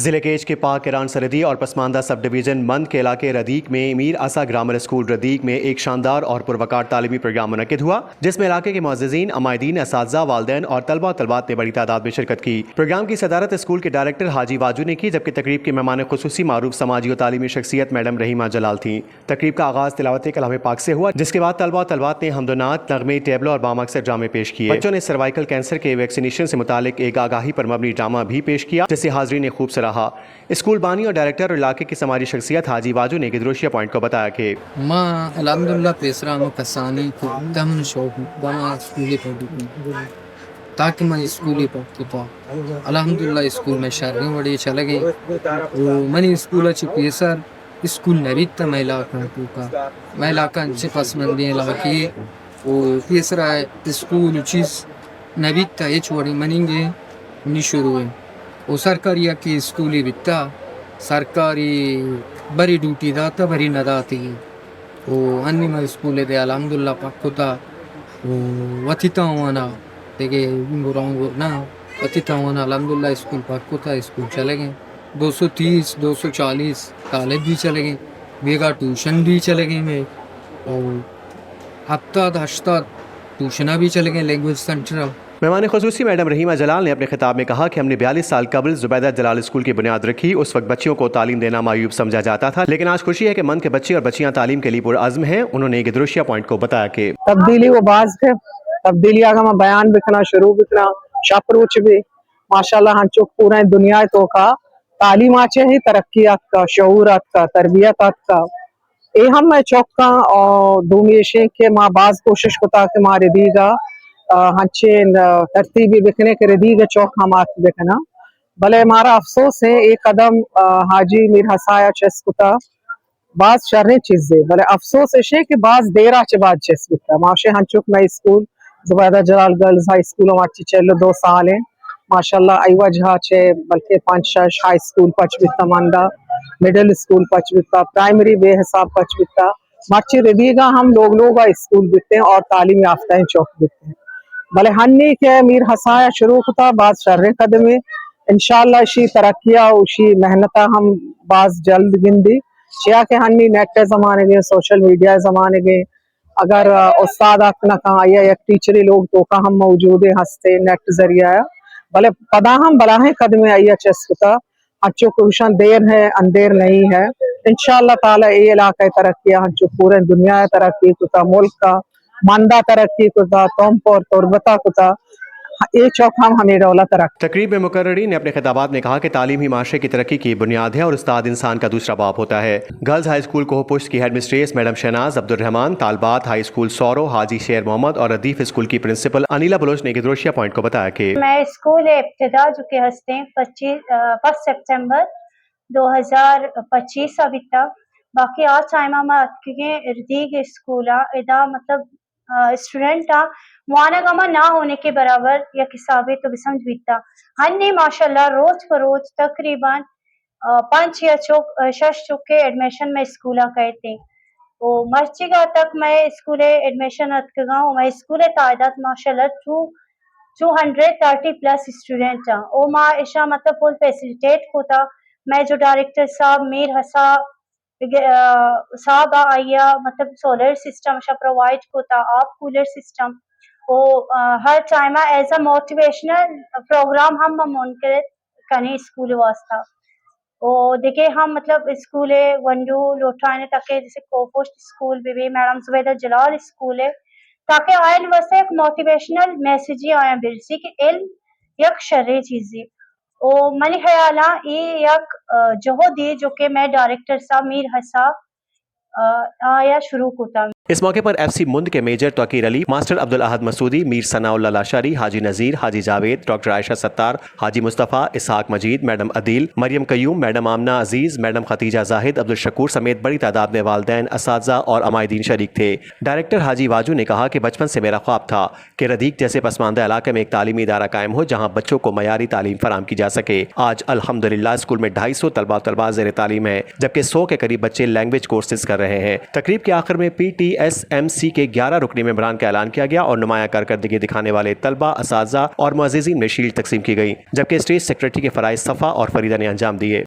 जिले के एच के पाक ईरान सरहदी और पसमानदा सब डिवीज़न मंद के इलाके रदीक में मीर आसा ग्रामर स्कूल रदीक में एक शानदार और पुरवकार तालीमी प्रोग्राम मुनक्किद हुआ, जिसमें इलाके के मुअज़्ज़िज़ीन, अमायदीन, असातिज़ा, वालिदैन और तलबा तलबात ने बड़ी तादाद में शिरकत की। प्रोग्राम की सदारत स्कूल के डायरेक्टर हाजी वाजू ने की, जबकि तकरीब के मेहमान खुसूसी मारूफ समाजी और तालीमी शख्सियत मैडम रहीमा जलाल थी। तकरीब का आगाज़ तिलावत कलाम पाक से हुआ, जिसके बाद तलबा तलबात ने हमदनात, नगमे, टेबलो और बामकसद ड्रामे पेश किए। बच्चों ने सर्वाइकल कैंसर के वैक्सीनेशन से मुतालिक एक आगाही पर मबनी ड्रामा भी पेश किया, जिसे हाज़रीन ने खूब सराहा। स्कूल बानी और डायरेक्टर और इलाके की समाजी शख्सियत हाजी वाजू ने गिदरोशिया पॉइंट को बताया कि माँ अलहमदुलिल्लाह पेसरा में कसानी को दमन शौक बना स्कूली पढ़ी ताकि मैं स्कूली पढ़ती तो अलहमदुलिल्लाह स्कूल में शर्रें बड़ी चले गई वो मनी स्कूल अच्छी पेसर स्कूल नरीत मैं इलाका अच्छे पसमंदी इलाके वो पेसरा स्कूल चीज़ नवीत ये छोड़ी मनींगे नहीं शुरू है वो सरकारी की स्कूली बिता सरकारी बरी ड्यूटी दाता बरी नदाती वो अन्य में स्कूल दे अलहमदुलिल्लाह पक्कोता वो वतिता वाना देखे गुरांगुर ना वतिता वाना अलहमदुलिल्लाह स्कूल पक्कोता स्कूल चले गए 230 240 कॉलेज भी चले गए बेगा ट्यूशन भी चले गए में और हफ्ता हफ्ता ट्यूशना भी चले गए लैंग्वेज सेंटर। मेहमान खुसूसी मैडम रहीमा जलाल ने अपने खिताब में कहा कि हमने 42 साल कबल जुबैदा जलाल स्कूल की बुनियाद रखी। उस वक्त बच्चियों को तालीम देना मायूब समझा जाता था, लेकिन आज खुशी है कि मंद के बच्चे और बच्चियां तालीम के लिए पुरअज़्म हैं। उन्होंने गिदरोशिया पॉइंट को बताया कि तब्दीली वो बाज है, तब्दीली आगा बयान बिकना शुरू बिकना शापरूच भी माशाल्लाह हंचो पूरा दुनिया तो का तालीम आचे ही तरक्यात का शऊरात का तरबियत का ए हम मैं चौका और दूमिशे के माँ बाज कोशिश को ताकि मारे दीगा हंचे तरतीबी बिकने के रदीगा चौक हम आते बिकना भले हमारा अफसोस है एक कदम हाजी मीर हसाया चेस्कुता बाज शर्रे चीजें भले अफसोस है कि बाज देरा चे बाद चेस्कुता माशे हंचुक मैं स्कूल जुबैदा जलाल गर्ल्स हाई स्कूल माची चलो 2 साल है माशाल्लाह आईवा जहा चे बल्कि 5-6 हाई स्कूल पचबिता मंदा मिडिल स्कूल पचबिता प्राइमरी बेहिसाब पचबिता माची रदीगा हम लोग स्कूल बिकते हैं और तालीम याफ्ता चौक बिकते हैं भले हन्नी के मीर हसाया शुरू होता बाज शर्रे कदमे इंशाल्लाह इसी तरक्किया उसी मेहनता हम बाज जल्द गिंदी चिया के हन्नी नेट के जमाने के सोशल मीडिया जमाने के अगर उस्ताद अपना कहा या एक टीचरी लोग तो का हम मौजूद है हंसते नेट जरिया भले पदा हम बलाहे कदमे आइया चेस्कुता अच्छो कुशन देर है अंधेर नहीं है इंशाल्लाह ताला ये इलाका तरक्किया हंचो पूरे दुनिया तरक्की कुता मुल्क का मंदा तरक्की कुता तोमपोर तुरबता कुता ये चौक हम हमें रौला तरक्की। तकरीब में मुकर्ररीन ने अपने खिताबात में कहा कि तालीम ही माशरे की तरक्की की बुनियाद है और उस्ताद इंसान का दूसरा बाप होता है। गर्ल्स हाई स्कूल कोहपुष्ट की headmistress madam Shahnaz Abdurrahman, तालबात हाई स्कूल सौरो हाजी शेर मोहम्मद और रदीफ स्कूल की प्रिंसिपल अनिला बलोच ने गिदरोशिया पॉइंट को बताया कि मैं स्कूल इब्तिदा जो कि हस्ते 1 सितंबर 2025 अभी तक बाकी आज टाइम में रदीग स्कूल इदा मतलब स्टूडेंट मुआना गमा ना होने के बराबर या किसाबे तो भी समझ बीतता हन्ने माशाल्लाह रोज बरोज तकरीबन 5 या 6 के एडमिशन में स्कूल कहते वो मर्चिगा तक मैं स्कूल एडमिशन अतगाऊँ मैं स्कूल तादाद माशाल्लाह 230 प्लस स्टूडेंट ओ माँ ऐसा मतलब फुल फैसिलिटेट होता मैं जो डायरेक्टर साहब मीर हसा साहब आया मतलब सोलर सिस्टम प्रोवाइड होता आप कूलर सिस्टम वो हर time as a motivational programme हम मुनकर कने स्कूल वास्ता वो देखे हम मतलब स्कूल है वंडू लोटाने तक जैसे कोपोस्ट स्कूल भी मैडम जुबैदा जलाल स्कूल है ताकि आयन वैसे एक मोटिवेशनल मैसेज ही आया बिरसी कि इल्म एक शर्रे चीज़ी ओ मनी ख्याला ये एक जहो दी जो कि मैं डायरेक्टर साहब मीर हसा आया शुरू होता। इस मौके पर FC मुंद के मेजर तौकीर अली, मास्टर अब्दुल अहद मसूदी, मीर सनाउल्लाह लाशारी, हाजी नज़ीर, हाजी जावेद, डॉक्टर आयशा सत्तार, हाजी मुस्तफ़ा, इसहाक मजीद, मैडम अदील, मरियम कयूम, मैडम आमना अजीज, मैडम खतीजा जाहिद, अब्दुल शकूर समेत बड़ी तादाद में वालिदैन, असातिज़ा और अमायदीन शरीक थे। डायरेक्टर हाजी वाजू ने कहा कि बचपन से मेरा ख्वाब था कि रदीक जैसे पसमानदा इलाके में एक तालीमी इदारा कायम हो जहाँ बच्चों को मयारी तालीम फराम की जा सके। आज अल्हम्दुलिल्लाह स्कूल में 250 तलबा जेर तालीम है, जबकि 100 के करीब बच्चे लैंग्वेज कोर्सेज कर रहे हैं। तकरीब के आखिर में PT CSMC के 11 रुकनी मेंबरान का ऐलान किया गया और नुमाया कारकर्दगी दिखाने वाले तलबा, असातिज़ा और मुअज़्ज़िज़ीन में शील्ड तकसीम की गई, जबकि स्टेट सेक्रेटरी के फ़राइज़ सफ़ा और फरीदा ने अंजाम दिए।